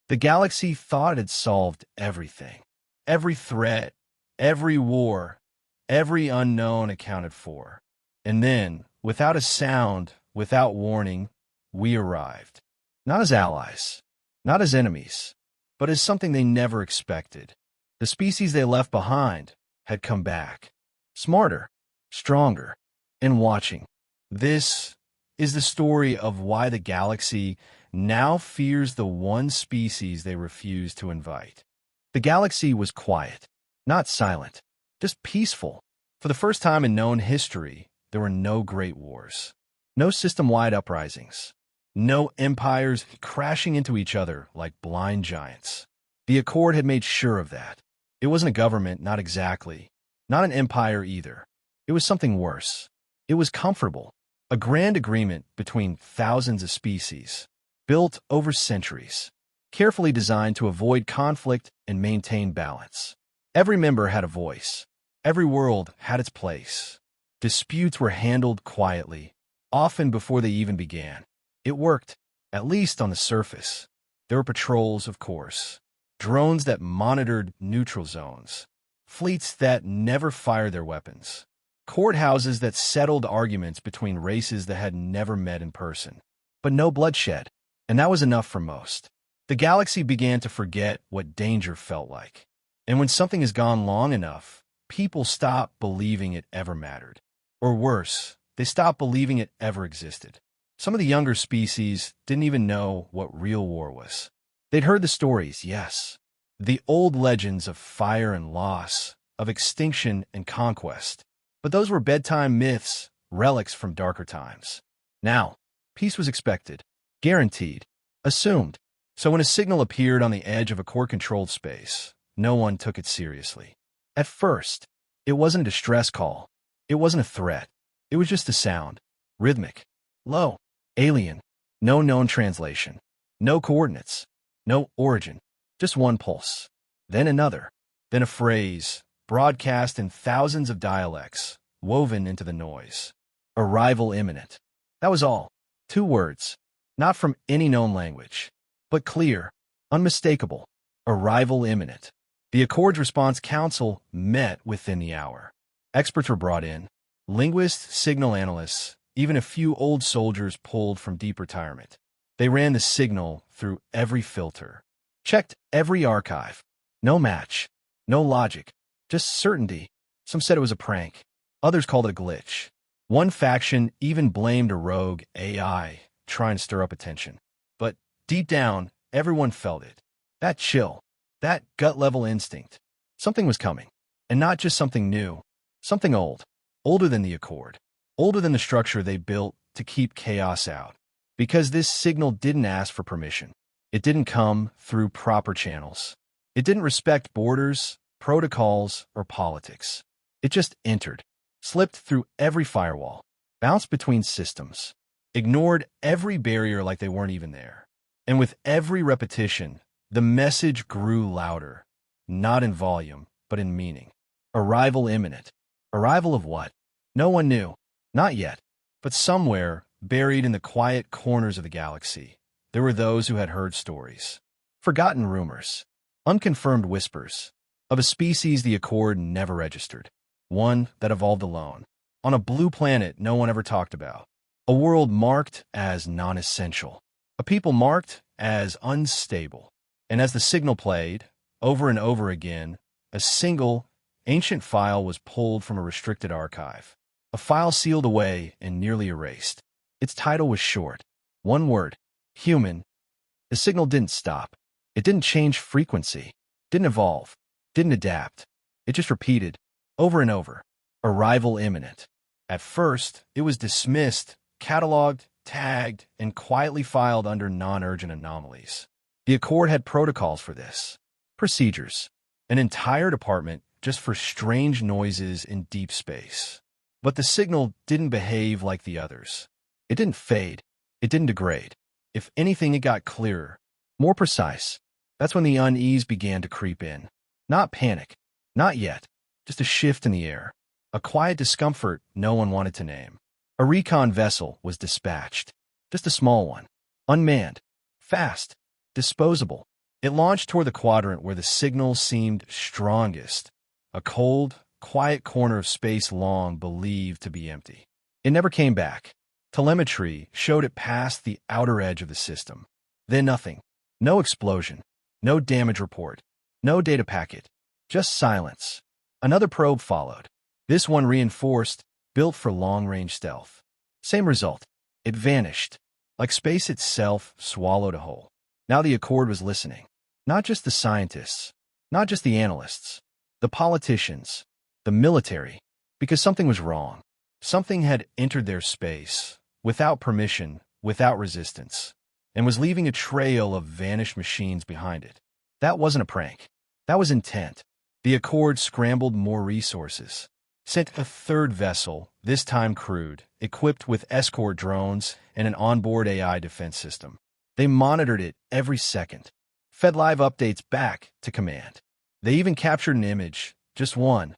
The galaxy thought it had solved everything. Every threat, every war, every unknown accounted for. And then, without a sound, without warning, we arrived. Not as allies, not as enemies, but as something they never expected. The species they left behind had come back. Smarter, stronger, and watching. This is the story of why the galaxy now fears the one species they refuse to invite. The galaxy was quiet, not silent, just peaceful. For the first time in known history, there were no great wars, no system-wide uprisings, no empires crashing into each other like blind giants. The Accord had made sure of that. It wasn't a government, not exactly, not an empire either. It was something worse. It was comfortable, a grand agreement between thousands of species, built over centuries, carefully designed to avoid conflict and maintain balance. Every member had a voice. Every world had its place. Disputes were handled quietly, often before they even began. It worked, at least on the surface. There were patrols, of course, drones that monitored neutral zones, fleets that never fired their weapons, courthouses that settled arguments between races that had never met in person. But no bloodshed, and that was enough for most. The galaxy began to forget what danger felt like. And when something has gone long enough, people stop believing it ever mattered. Or worse, they stop believing it ever existed. Some of the younger species didn't even know what real war was. They'd heard the stories, yes, the old legends of fire and loss, of extinction and conquest. But those were bedtime myths, relics from darker times. Now, peace was expected, guaranteed, assumed. So when a signal appeared on the edge of a core-controlled space, no one took it seriously. At first, it wasn't a distress call. It wasn't a threat. It was just a sound. Rhythmic. Low. Alien. No known translation. No coordinates. No origin. Just one pulse. Then another. Then a phrase, broadcast in thousands of dialects, woven into the noise. Arrival imminent. That was all. 2 words. Not from any known language, but clear, unmistakable. Arrival imminent. The Accord's Response Council met within the hour. Experts were brought in. Linguists, signal analysts, even a few old soldiers pulled from deep retirement. They ran the signal through every filter, checked every archive. No match, no logic, just certainty. Some said it was a prank. Others called it a glitch. One faction even blamed a rogue AI trying to stir up attention. But deep down, everyone felt it. That chill, that gut-level instinct. Something was coming. And not just something new, something old. Older than the Accord. Older than the structure they built to keep chaos out. Because this signal didn't ask for permission. It didn't come through proper channels. It didn't respect borders, protocols, or politics. It just entered, slipped through every firewall, bounced between systems, ignored every barrier like they weren't even there. And with every repetition, the message grew louder, not in volume, but in meaning. Arrival imminent. Arrival of what? No one knew. Not yet. But somewhere, buried in the quiet corners of the galaxy, there were those who had heard stories. Forgotten rumors. Unconfirmed whispers. Of a species the Accord never registered. One that evolved alone. On a blue planet no one ever talked about. A world marked as non-essential. A people marked as unstable. And as the signal played, over and over again, a single, ancient file was pulled from a restricted archive. A file sealed away and nearly erased. Its title was short. One word. Human. The signal didn't stop. It didn't change frequency. Didn't evolve. Didn't adapt. It just repeated, over and over. Arrival imminent. At first, it was dismissed, cataloged, tagged, and quietly filed under non-urgent anomalies. The Accord had protocols for this. Procedures. An entire department just for strange noises in deep space. But the signal didn't behave like the others. It didn't fade. It didn't degrade. If anything, it got clearer, more precise. That's when the unease began to creep in. Not panic. Not yet. Just a shift in the air. A quiet discomfort no one wanted to name. A recon vessel was dispatched. Just a small one. Unmanned. Fast. Disposable. It launched toward the quadrant where the signal seemed strongest, a cold, quiet corner of space long believed to be empty. It never came back. Telemetry showed it past the outer edge of the system. Then nothing. No explosion. No damage report. No data packet. Just silence. Another probe followed. This one reinforced, built for long-range stealth. Same result. It vanished, like space itself swallowed a whole. Now the Accord was listening. Not just the scientists, not just the analysts, the politicians, the military, because something was wrong. Something had entered their space, without permission, without resistance, and was leaving a trail of vanished machines behind it. That wasn't a prank. That was intent. The Accord scrambled more resources, sent a third vessel, this time crewed, equipped with escort drones and an onboard AI defense system. They monitored it every second, fed live updates back to command. They even captured an image, just one,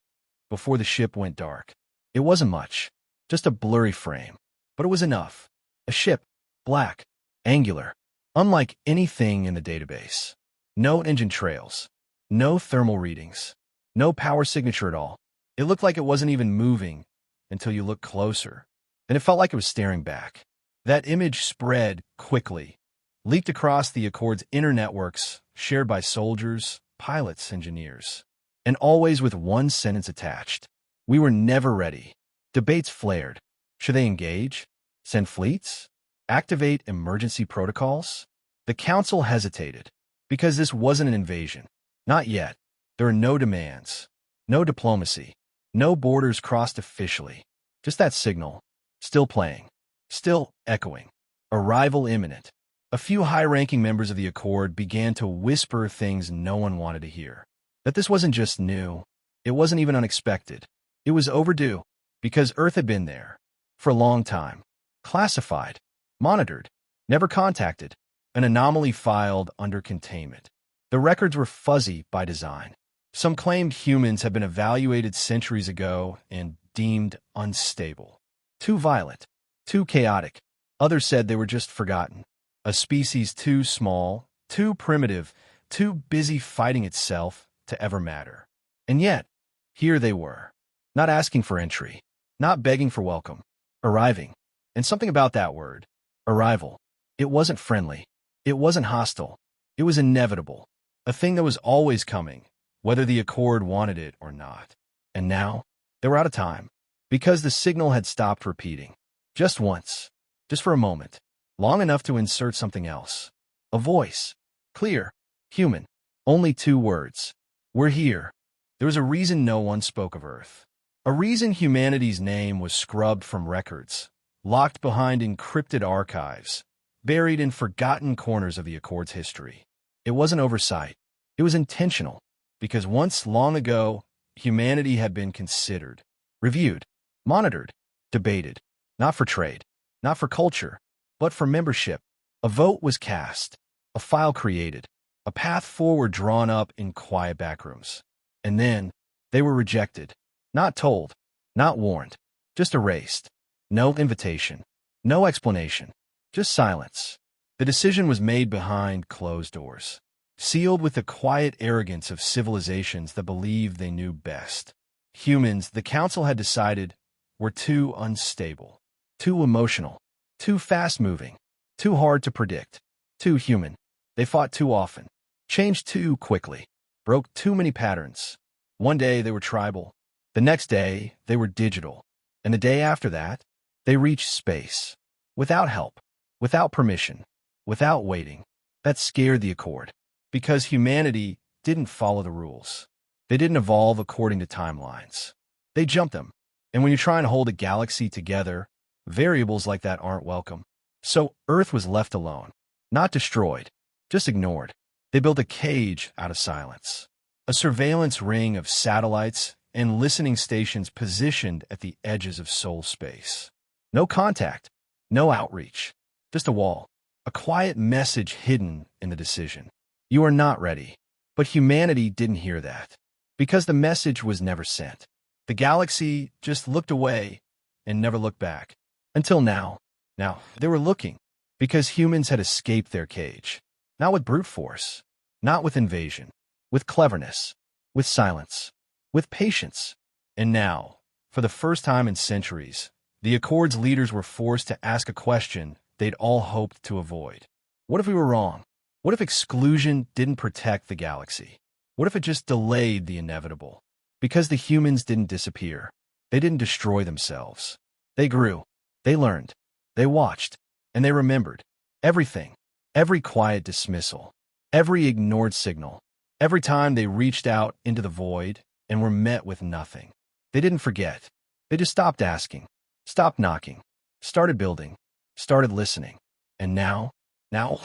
before the ship went dark. It wasn't much, just a blurry frame, but it was enough. A ship, black, angular, unlike anything in the database. No engine trails, no thermal readings, no power signature at all. It looked like it wasn't even moving until you looked closer, and it felt like it was staring back. That image spread quickly, leaked across the Accord's inner networks, shared by soldiers, pilots, engineers, and always with one sentence attached. We were never ready. Debates flared. Should they engage? Send fleets? Activate emergency protocols? The council hesitated, because this wasn't an invasion. Not yet. There are no demands, no diplomacy, no borders crossed officially. Just that signal, still playing, still echoing. Arrival imminent. A few high-ranking members of the Accord began to whisper things no one wanted to hear. That this wasn't just new. It wasn't even unexpected. It was overdue, because Earth had been there for a long time. Classified, monitored, never contacted, an anomaly filed under containment. The records were fuzzy by design. Some claimed humans had been evaluated centuries ago and deemed unstable. Too violent, too chaotic. Others said they were just forgotten. A species too small, too primitive, too busy fighting itself to ever matter. And yet, here they were, not asking for entry, not begging for welcome, arriving. And something about that word, arrival, it wasn't friendly, it wasn't hostile, it was inevitable, a thing that was always coming, whether the Accord wanted it or not. And now, they were out of time, because the signal had stopped repeating. Just once, just for a moment, long enough to insert something else. A voice, clear, human, only 2 words. We're here. There was a reason no one spoke of Earth. A reason humanity's name was scrubbed from records, locked behind encrypted archives, buried in forgotten corners of the Accord's history. It wasn't oversight. It was intentional, because once long ago, humanity had been considered, reviewed, monitored, debated, not for trade, not for culture, but for membership. A vote was cast, a file created, a path forward drawn up in quiet backrooms. And then, they were rejected, not told, not warned, just erased. No invitation, no explanation, just silence. The decision was made behind closed doors, sealed with the quiet arrogance of civilizations that believed they knew best. Humans, the council had decided, were too unstable, too emotional, too fast-moving, too hard to predict, too human. They fought too often, changed too quickly, broke too many patterns. One day they were tribal, the next day they were digital, and the day after that, they reached space. Without help, without permission, without waiting. That scared the Accord, because humanity didn't follow the rules. They didn't evolve according to timelines. They jumped them. And when you're trying to hold a galaxy together, variables like that aren't welcome. So Earth was left alone, not destroyed, just ignored. They built a cage out of silence, a surveillance ring of satellites and listening stations positioned at the edges of soul space. No contact, no outreach, just a wall, a quiet message hidden in the decision. You are not ready. But humanity didn't hear that, because the message was never sent. The galaxy just looked away and never looked back. Until now. Now, they were looking, because humans had escaped their cage. Not with brute force, Not with invasion, with cleverness, with silence, with patience. And now, for the first time in centuries, the Accord's leaders were forced to ask a question they'd all hoped to avoid. What if we were wrong? What if exclusion didn't protect the galaxy? What if it just delayed the inevitable? Because the humans didn't disappear. They didn't destroy themselves. They grew. They learned. They watched. And they remembered. Everything. Every quiet dismissal. Every ignored signal. Every time they reached out into the void and were met with nothing. They didn't forget. They just stopped asking. Stopped knocking. Started building. Started listening. And now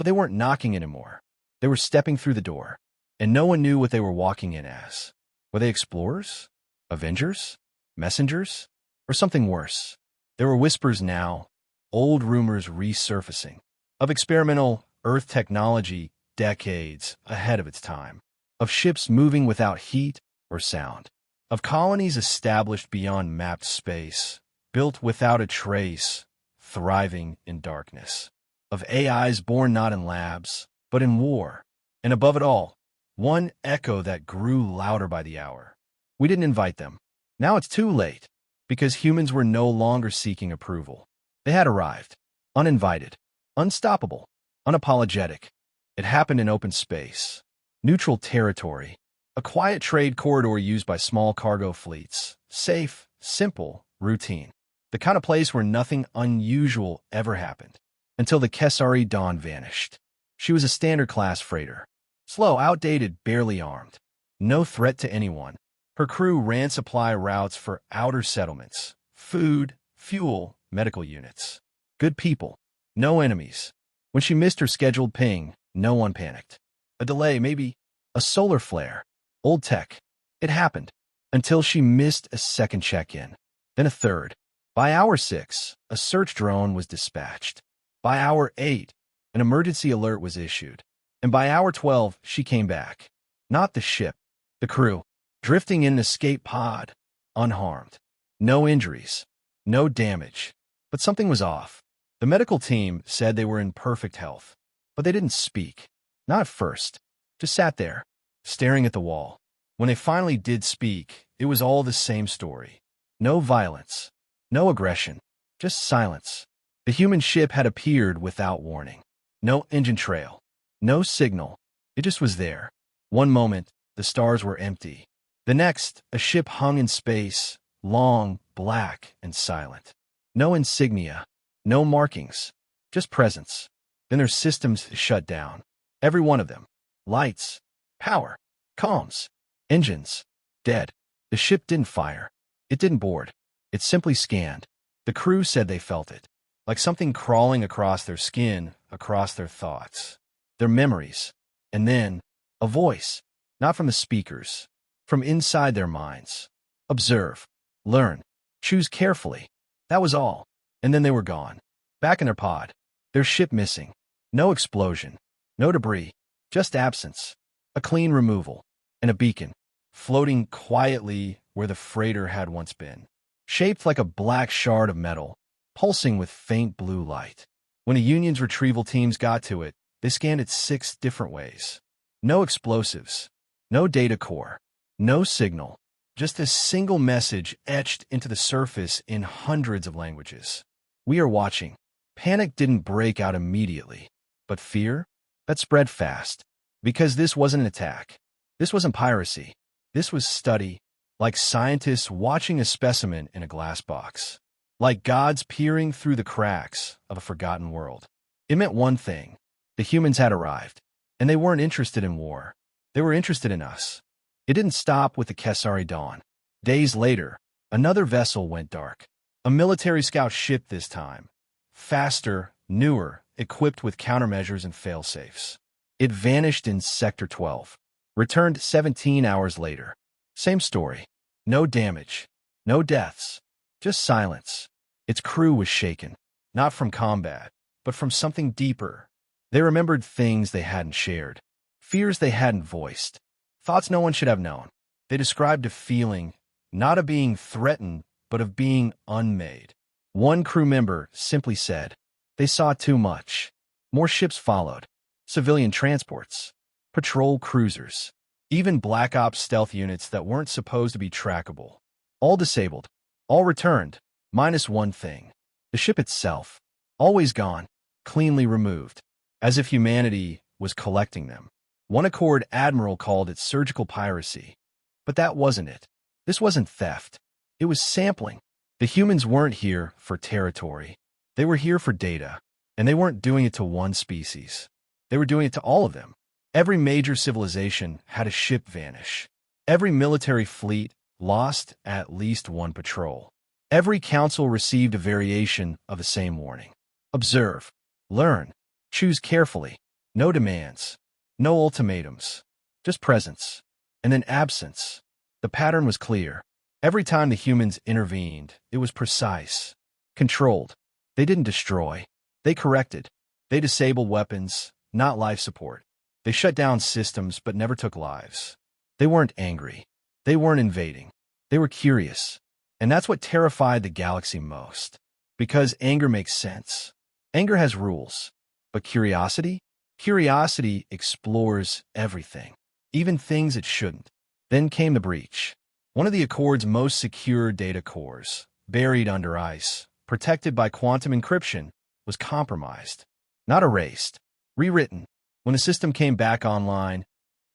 they weren't knocking anymore. They were stepping through the door. And no one knew what they were walking in as. Were they explorers? Avengers? Messengers? Or something worse? There were whispers now, old rumors resurfacing, of experimental Earth technology decades ahead of its time, of ships moving without heat or sound, of colonies established beyond mapped space, built without a trace, thriving in darkness, of AIs born not in labs, but in war, and above it all, one echo that grew louder by the hour. We didn't invite them. Now it's too late, because humans were no longer seeking approval. They had arrived, uninvited, unstoppable, unapologetic. It happened in open space, neutral territory, a quiet trade corridor used by small cargo fleets, safe, simple, routine, the kind of place where nothing unusual ever happened, until the Kesari Dawn vanished. She was a standard-class freighter. Slow, outdated, barely armed. No threat to anyone. Her crew ran supply routes for outer settlements. Food, fuel, medical units. Good people. No enemies. When she missed her scheduled ping, no one panicked. A delay, maybe. A solar flare. Old tech. It happened. Until she missed a second check-in. Then a third. By hour 6, a search drone was dispatched. By hour 8, an emergency alert was issued. And by hour 12, she came back. Not the ship, the crew, drifting in an escape pod, unharmed. No injuries, no damage. But something was off. The medical team said they were in perfect health, but they didn't speak. Not at first. Just sat there, staring at the wall. When they finally did speak, it was all the same story. No violence, no aggression, just silence. The human ship had appeared without warning. No engine trail. No signal. It just was there. One moment, the stars were empty. The next, a ship hung in space, long, black, and silent. No insignia. No markings. Just presence. Then their systems shut down. Every one of them. Lights. Power. Comms. Engines. Dead. The ship didn't fire. It didn't board. It simply scanned. The crew said they felt it. Like something crawling across their skin, across their thoughts. Their memories, and then a voice, not from the speakers, from inside their minds. Observe, learn, choose carefully. That was all. And then they were gone, back in their pod, their ship missing. No explosion, no debris, just absence, a clean removal, and a beacon, floating quietly where the freighter had once been, shaped like a black shard of metal, pulsing with faint blue light. When the Union's retrieval teams got to it, they scanned it 6 different ways. No explosives, no data core, no signal, just a single message etched into the surface in hundreds of languages. We are watching. Panic didn't break out immediately, but fear? That spread fast. Because this wasn't an attack. This wasn't piracy. This was study, like scientists watching a specimen in a glass box. Like gods peering through the cracks of a forgotten world. It meant one thing. The humans had arrived, and they weren't interested in war. They were interested in us. It didn't stop with the Kesari Dawn. Days later, another vessel went dark. A military scout ship this time. Faster, newer, equipped with countermeasures and failsafes. It vanished in Sector 12. Returned 17 hours later. Same story. No damage. No deaths. Just silence. Its crew was shaken. Not from combat, but from something deeper. They remembered things they hadn't shared. Fears they hadn't voiced. Thoughts no one should have known. They described a feeling, not of being threatened, but of being unmade. One crew member simply said, they saw too much. More ships followed. Civilian transports. patrol cruisers, even Black Ops stealth units that weren't supposed to be trackable. All disabled, all returned, minus one thing. The ship itself, always gone, cleanly removed, as if humanity was collecting them. One Accord admiral called it surgical piracy. But that wasn't it. This wasn't theft. It was sampling. The humans weren't here for territory. They were here for data. And they weren't doing it to one species. They were doing it to all of them. Every major civilization had a ship vanish. Every military fleet lost at least one patrol. Every council received a variation of the same warning. Observe. Learn. Choose carefully. No demands. No ultimatums. Just presence. And then absence. The pattern was clear. Every time the humans intervened, it was precise. Controlled. They didn't destroy. They corrected. They disabled weapons, not life support. They shut down systems but never took lives. They weren't angry. They weren't invading. They were curious. And that's what terrified the galaxy most. Because anger makes sense. Anger has rules. But curiosity? Curiosity explores everything. Even things it shouldn't. Then came the breach. One of the Accord's most secure data cores, buried under ice, protected by quantum encryption, was compromised. Not erased. Rewritten. When the system came back online,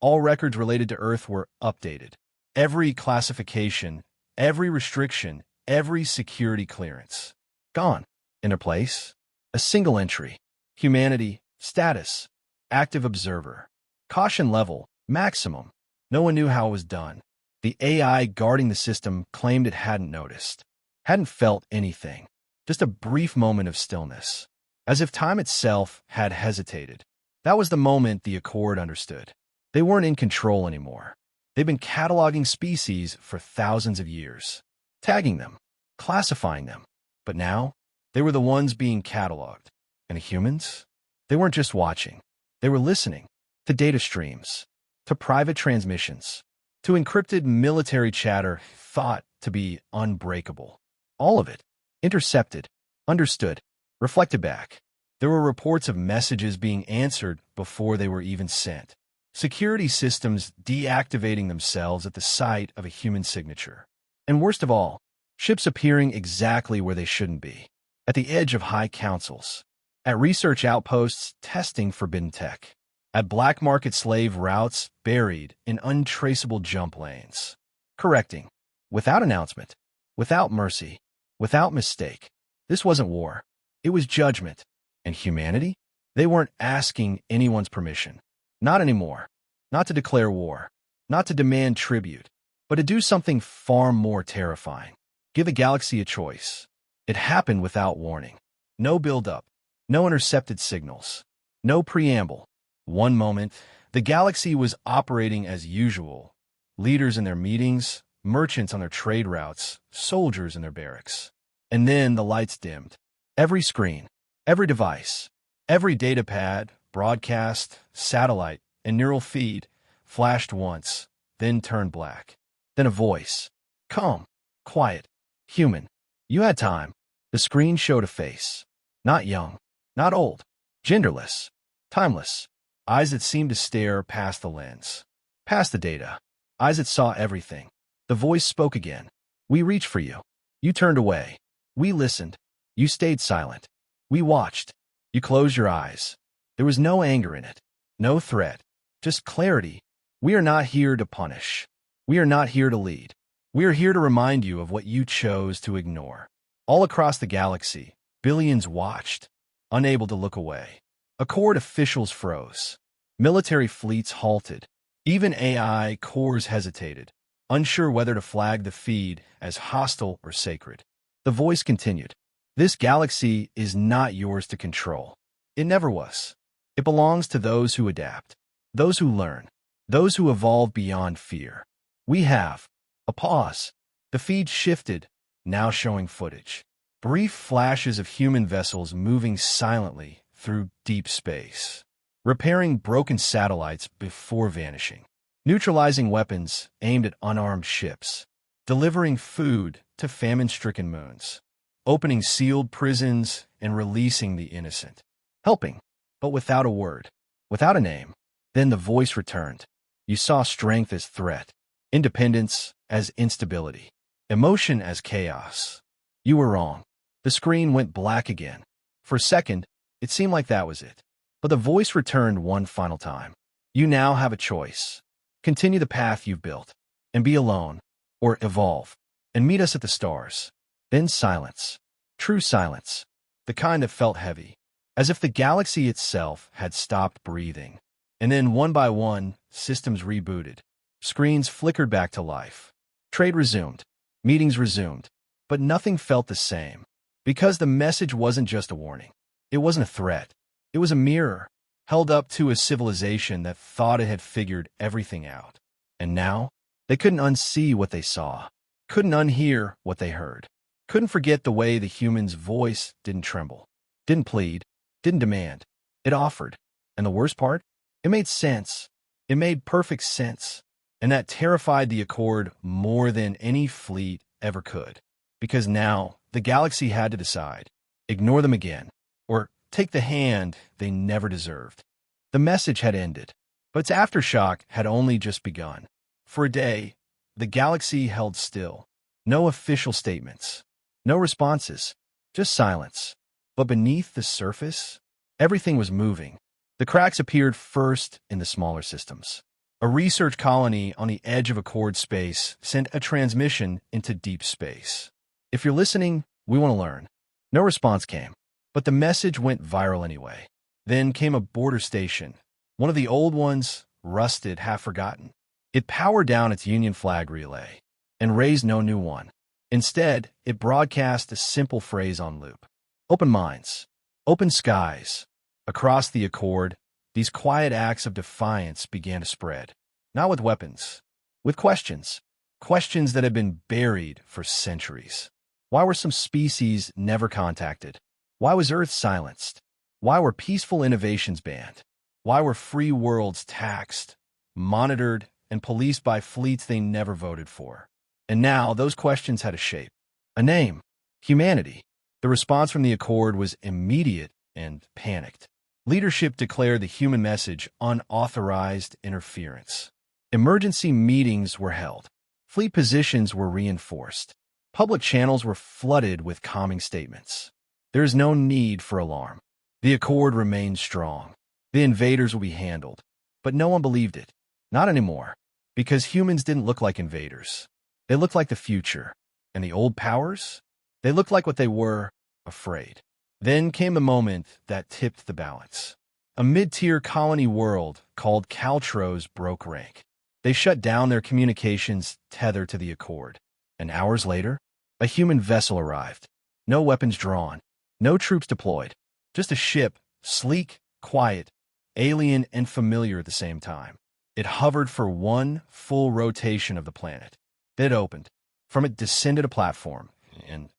all records related to Earth were updated. Every classification, every restriction, every security clearance. Gone. In their place, a single entry. Humanity, status, active observer. Caution level, maximum. No one knew how it was done. The AI guarding the system claimed it hadn't noticed. Hadn't felt anything. Just a brief moment of stillness. As if time itself had hesitated. That was the moment the Accord understood. They weren't in control anymore. They'd been cataloging species for thousands of years. Tagging them. Classifying them. But now, they were the ones being cataloged. And the humans? They weren't just watching. They were listening. To data streams. To private transmissions. To encrypted military chatter thought to be unbreakable. All of it. Intercepted. Understood. Reflected back. There were reports of messages being answered before they were even sent. Security systems deactivating themselves at the sight of a human signature. And worst of all, ships appearing exactly where they shouldn't be. At the edge of high councils. At research outposts testing forbidden tech. At black market slave routes buried in untraceable jump lanes. Correcting. Without announcement. Without mercy. Without mistake. This wasn't war. It was judgment. And humanity? They weren't asking anyone's permission. Not anymore. Not to declare war. Not to demand tribute. But to do something far more terrifying. Give a galaxy a choice. It happened without warning. No build-up. No intercepted signals. No preamble. One moment, the galaxy was operating as usual. Leaders in their meetings, merchants on their trade routes, soldiers in their barracks. And then the lights dimmed. Every screen, every device, every datapad, broadcast, satellite, and neural feed flashed once, then turned black. Then a voice. Calm, quiet, human. You had time. The screen showed a face. Not young, not old, genderless, timeless. Eyes that seemed to stare past the lens, past the data. Eyes that saw everything. The voice spoke again. We reached for you. You turned away. We listened. You stayed silent. We watched. You closed your eyes. There was no anger in it. No threat. Just clarity. We are not here to punish. We are not here to lead. We are here to remind you of what you chose to ignore. All across the galaxy, billions watched, unable to look away. Accord officials froze. Military fleets halted. Even AI cores hesitated, unsure whether to flag the feed as hostile or sacred. The voice continued. This galaxy is not yours to control. It never was. It belongs to those who adapt, those who learn, those who evolve beyond fear. We have. A pause. The feed shifted, now showing footage. Brief flashes of human vessels moving silently through deep space, repairing broken satellites before vanishing, neutralizing weapons aimed at unarmed ships, delivering food to famine-stricken moons, opening sealed prisons and releasing the innocent, helping, but without a word, without a name. Then the voice returned. You saw strength as threat, independence as instability, emotion as chaos. You were wrong. The screen went black again. For a second, it seemed like that was it. But the voice returned one final time. You now have a choice. Continue the path you've built, and be alone, or evolve, and meet us at the stars. Then silence. True silence. The kind that felt heavy, as if the galaxy itself had stopped breathing. And then, one by one, systems rebooted. Screens flickered back to life. Trade resumed. Meetings resumed. But nothing felt the same. Because the message wasn't just a warning. It wasn't a threat. It was a mirror, held up to a civilization that thought it had figured everything out. And now, they couldn't unsee what they saw. Couldn't unhear what they heard. Couldn't forget the way the human's voice didn't tremble. Didn't plead. Didn't demand. It offered. And the worst part? It made sense. It made perfect sense. And that terrified the Accord more than any fleet ever could. Because now, the galaxy had to decide. Ignore them again. Or take the hand they never deserved. The message had ended. But its aftershock had only just begun. For a day, the galaxy held still. No official statements. No responses. Just silence. But beneath the surface, everything was moving. The cracks appeared first in the smaller systems. A research colony on the edge of Accord space sent a transmission into deep space. If you're listening, we want to learn. No response came, but the message went viral anyway. Then came a border station, one of the old ones, rusted, half forgotten. It powered down its Union flag relay and raised no new one. Instead, it broadcast a simple phrase on loop. Open minds, open skies. Across the Accord, these quiet acts of defiance began to spread. Not with weapons, with questions. Questions that had been buried for centuries. Why were some species never contacted? Why was Earth silenced? Why were peaceful innovations banned? Why were free worlds taxed, monitored, and policed by fleets they never voted for? And now those questions had a shape, a name: humanity. The response from the Accord was immediate and panicked. Leadership declared the human message unauthorized interference. Emergency meetings were held. Fleet positions were reinforced. Public channels were flooded with calming statements. There is no need for alarm. The Accord remained strong. The invaders will be handled. But no one believed it. Not anymore. Because humans didn't look like invaders. They looked like the future. And the old powers? They looked like what they were: afraid. Then came the moment that tipped the balance. A mid-tier colony world called Caltros broke rank. They shut down their communications tethered to the Accord. And hours later, a human vessel arrived. No weapons drawn. No troops deployed. Just a ship, sleek, quiet, alien and familiar at the same time. It hovered for one full rotation of the planet. Then it opened. From it descended a platform. And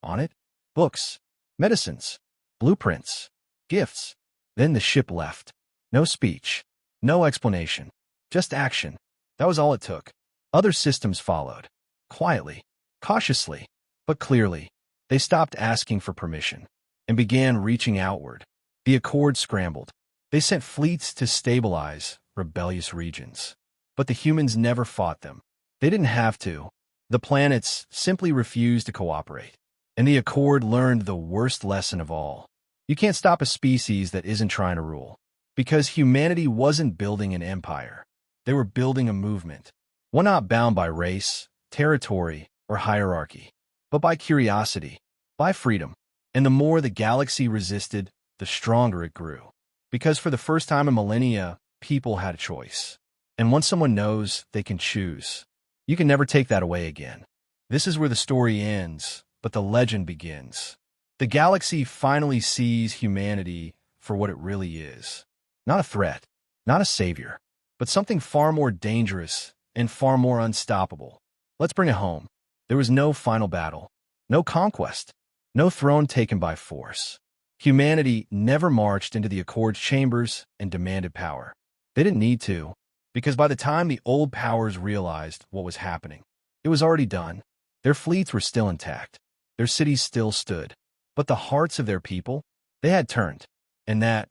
on it, books, medicines, blueprints, gifts. Then the ship left. No speech. No explanation. Just action. That was all it took. Other systems followed. Quietly. Cautiously. But clearly. They stopped asking for permission and began reaching outward. The Accord scrambled. They sent fleets to stabilize rebellious regions. But the humans never fought them. They didn't have to. The planets simply refused to cooperate. And the Accord learned the worst lesson of all. You can't stop a species that isn't trying to rule. Because humanity wasn't building an empire. They were building a movement. One not bound by race, territory, or hierarchy, but by curiosity, by freedom. And the more the galaxy resisted, the stronger it grew. Because for the first time in millennia, people had a choice. And once someone knows, they can choose. You can never take that away again. This is where the story ends, but the legend begins. The galaxy finally sees humanity for what it really is. Not a threat, not a savior, but something far more dangerous and far more unstoppable. Let's bring it home. There was no final battle, no conquest, no throne taken by force. Humanity never marched into the Accord's chambers and demanded power. They didn't need to, because by the time the old powers realized what was happening, it was already done. Their fleets were still intact. Their cities still stood. But the hearts of their people, they had turned. And that,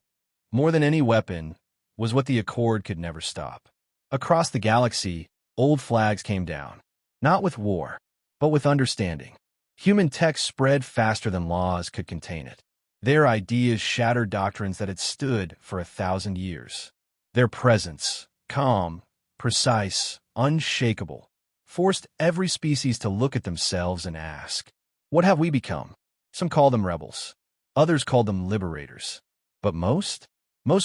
more than any weapon, was what the Accord could never stop. Across the galaxy, old flags came down, not with war, but with understanding. Human tech spread faster than laws could contain it. Their ideas shattered doctrines that had stood for 1,000 years. Their presence, calm, precise, unshakable, forced every species to look at themselves and ask, what have we become? Some call them rebels. Others called them liberators. But most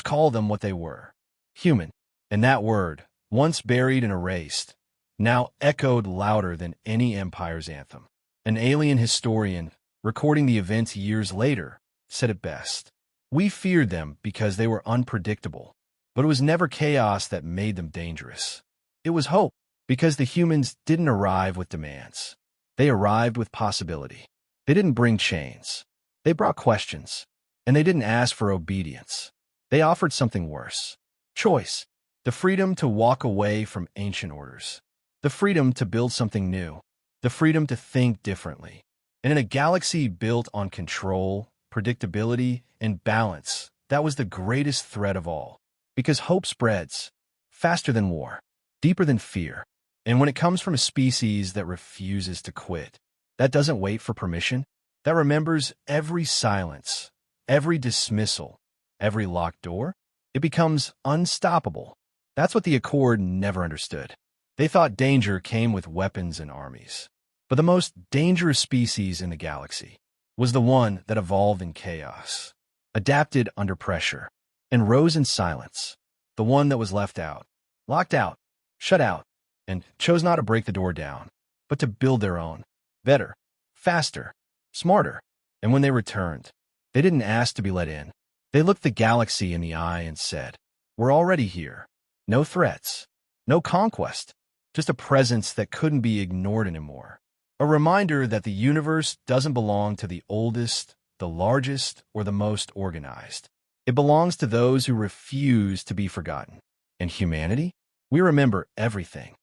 call them what they were, human. And that word, once buried and erased, now echoed louder than any empire's anthem. An alien historian, recording the events years later, said it best. We feared them because they were unpredictable, but it was never chaos that made them dangerous. It was hope, because the humans didn't arrive with demands. They arrived with possibility. They didn't bring chains. They brought questions, and they didn't ask for obedience. They offered something worse. Choice. The freedom to walk away from ancient orders. The freedom to build something new. The freedom to think differently. And in a galaxy built on control, predictability, and balance, that was the greatest threat of all. Because hope spreads faster than war, deeper than fear. And when it comes from a species that refuses to quit, that doesn't wait for permission, that remembers every silence, every dismissal, every locked door, it becomes unstoppable. That's what the Accord never understood. They thought danger came with weapons and armies. But the most dangerous species in the galaxy was the one that evolved in chaos, adapted under pressure, and rose in silence. The one that was left out, locked out, shut out, and chose not to break the door down, but to build their own, better, faster, smarter. And when they returned, they didn't ask to be let in. They looked the galaxy in the eye and said, we're already here. No threats, no conquest, just a presence that couldn't be ignored anymore. A reminder that the universe doesn't belong to the oldest, the largest, or the most organized. It belongs to those who refuse to be forgotten. And humanity? We remember everything.